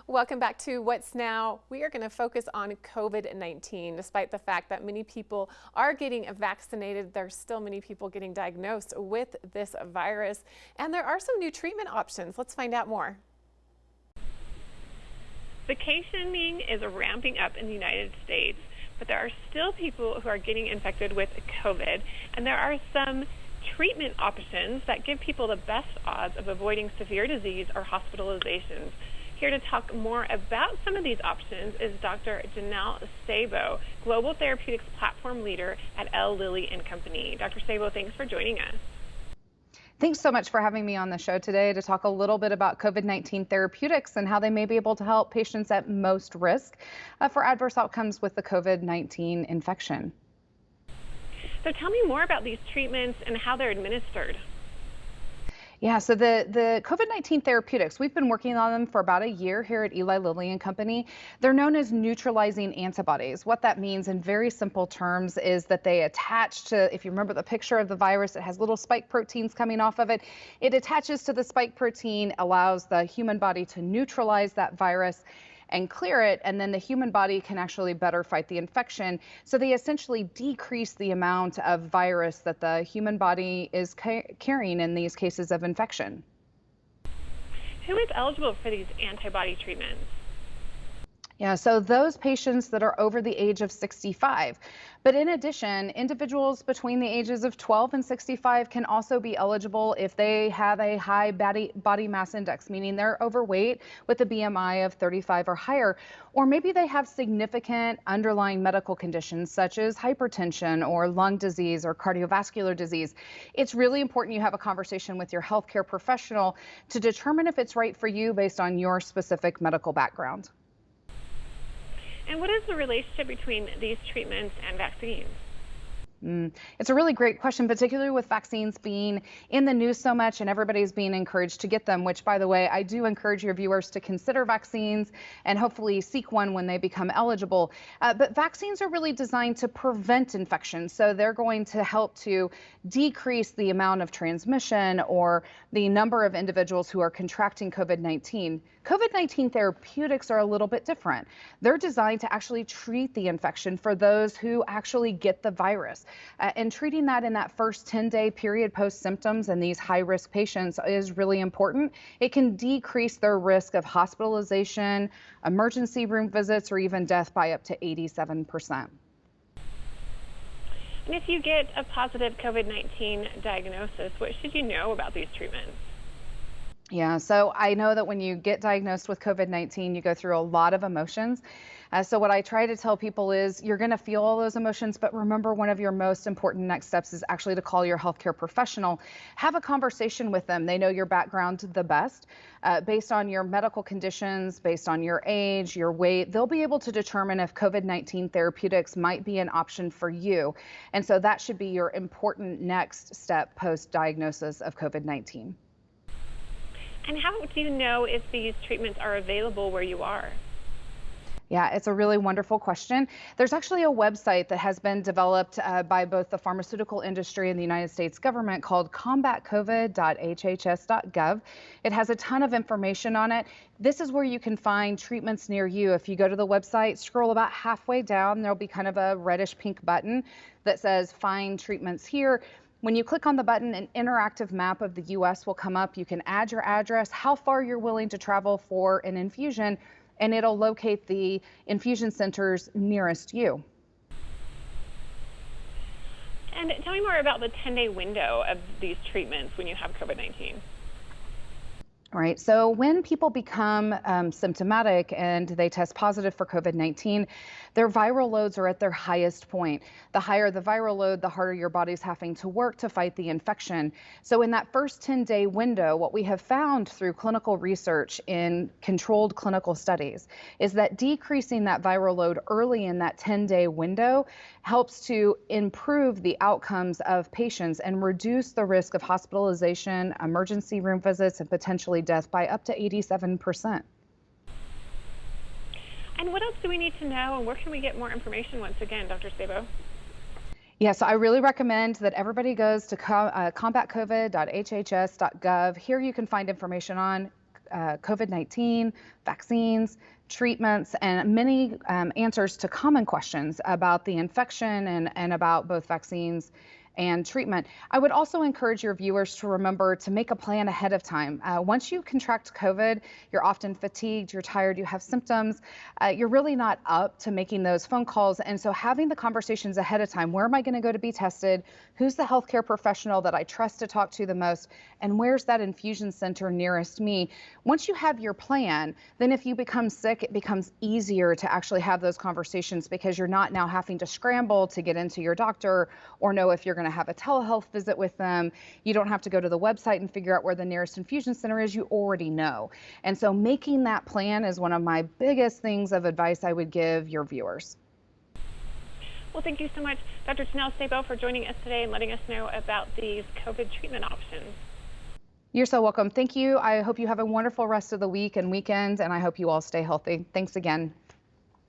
Welcome back to What's Now. We are going to focus on COVID-19. Despite the fact that many people are getting vaccinated, there's still many people getting diagnosed with this virus. And there are some new treatment options. Let's find out more. Vacationing is ramping up in the United States, but there are still people who are getting infected with COVID, and there are some treatment options that give people the best odds of avoiding severe disease or hospitalizations. Here to talk more about some of these options is Dr. Janelle Sabo, Global Therapeutics Platform Leader at Eli Lilly Company. Dr. Sabo, thanks for joining us. Thanks so much for having me on the show today to talk a little bit about COVID-19 therapeutics and how they may be able to help patients at most risk for adverse outcomes with the COVID-19 infection. So tell me more about these treatments and how they're administered. Yeah, so the COVID-19 therapeutics, we've been working on them for about a year here at Eli Lilly Company. They're known as neutralizing antibodies. What that means in very simple terms is that they attach to, if you remember the picture of the virus, it has little spike proteins coming off of it. It attaches to the spike protein, allows the human body to neutralize that virus and clear it, and then the human body can actually better fight the infection. So they essentially decrease the amount of virus that the human body is carrying in these cases of infection. Who is eligible for these antibody treatments? Yeah, so those patients that are over the age of 65. But in addition, individuals between the ages of 12 and 65 can also be eligible if they have a high body mass index, meaning they're overweight with a BMI of 35 or higher, or maybe they have significant underlying medical conditions such as hypertension or lung disease or cardiovascular disease. It's really important you have a conversation with your healthcare professional to determine if it's right for you based on your specific medical background. And what is the relationship between these treatments and vaccines? It's a really great question, particularly with vaccines being in the news so much and everybody's being encouraged to get them, which, by the way, I do encourage your viewers to consider vaccines and hopefully seek one when they become eligible. But vaccines are really designed to prevent infection. So they're going to help to decrease the amount of transmission or the number of individuals who are contracting COVID-19. COVID-19 therapeutics are a little bit different. They're designed to actually treat the infection for those who actually get the virus. And treating that in that first 10-day period post-symptoms in these high-risk patients is really important. It can decrease their risk of hospitalization, emergency room visits, or even death by up to 87%. And if you get a positive COVID-19 diagnosis, what should you know about these treatments? Yeah, so I know that when you get diagnosed with COVID-19, you go through a lot of emotions. So what I try to tell people is you're going to feel all those emotions, but remember, one of your most important next steps is actually to call your healthcare professional. Have a conversation with them. They know your background the best. Based on your medical conditions, based on your age, your weight, they'll be able to determine if COVID-19 therapeutics might be an option for you. And so that should be your important next step post-diagnosis of COVID-19. And how do you know if these treatments are available where you are? Yeah, it's a really wonderful question. There's actually a website that has been developed by both the pharmaceutical industry and the United States government called combatcovid.hhs.gov. It has a ton of information on it. This is where you can find treatments near you. If you go to the website, scroll about halfway down, there'll be kind of a reddish pink button that says find treatments here. When you click on the button, an interactive map of the U.S. will come up. You can add your address, how far you're willing to travel for an infusion, and it'll locate the infusion centers nearest you. And tell me more about the 10-day window of these treatments when you have COVID-19. Right. So when people become symptomatic and they test positive for COVID-19, their viral loads are at their highest point. The higher the viral load, the harder your body's having to work to fight the infection. So in that first 10-day window, what we have found through clinical research in controlled clinical studies is that decreasing that viral load early in that 10-day window helps to improve the outcomes of patients and reduce the risk of hospitalization, emergency room visits, and potentially death by up to 87%. And what else do we need to know, and where can we get more information once again, Dr. Sabo? Yeah, so I really recommend that everybody goes to combatcovid.hhs.gov. Here you can find information on COVID-19, vaccines, treatments, and many answers to common questions about the infection and about both vaccines and treatment. I would also encourage your viewers to remember to make a plan ahead of time. Once you contract COVID, you're often fatigued, you're tired, you have symptoms, you're really not up to making those phone calls. And so having the conversations ahead of time, where am I going to go to be tested? Who's the healthcare professional that I trust to talk to the most? And where's that infusion center nearest me? Once you have your plan, then if you become sick, it becomes easier to actually have those conversations because you're not now having to scramble to get into your doctor or know if you're going to have a telehealth visit with them. You don't have to go to the website and figure out where the nearest infusion center is. You already know. And so making that plan is one of my biggest things of advice I would give your viewers. Well, thank you so much, Dr. Janelle Sabo, for joining us today and letting us know about these COVID treatment options. You're so welcome. Thank you. I hope you have a wonderful rest of the week and weekend, and I hope you all stay healthy. Thanks again.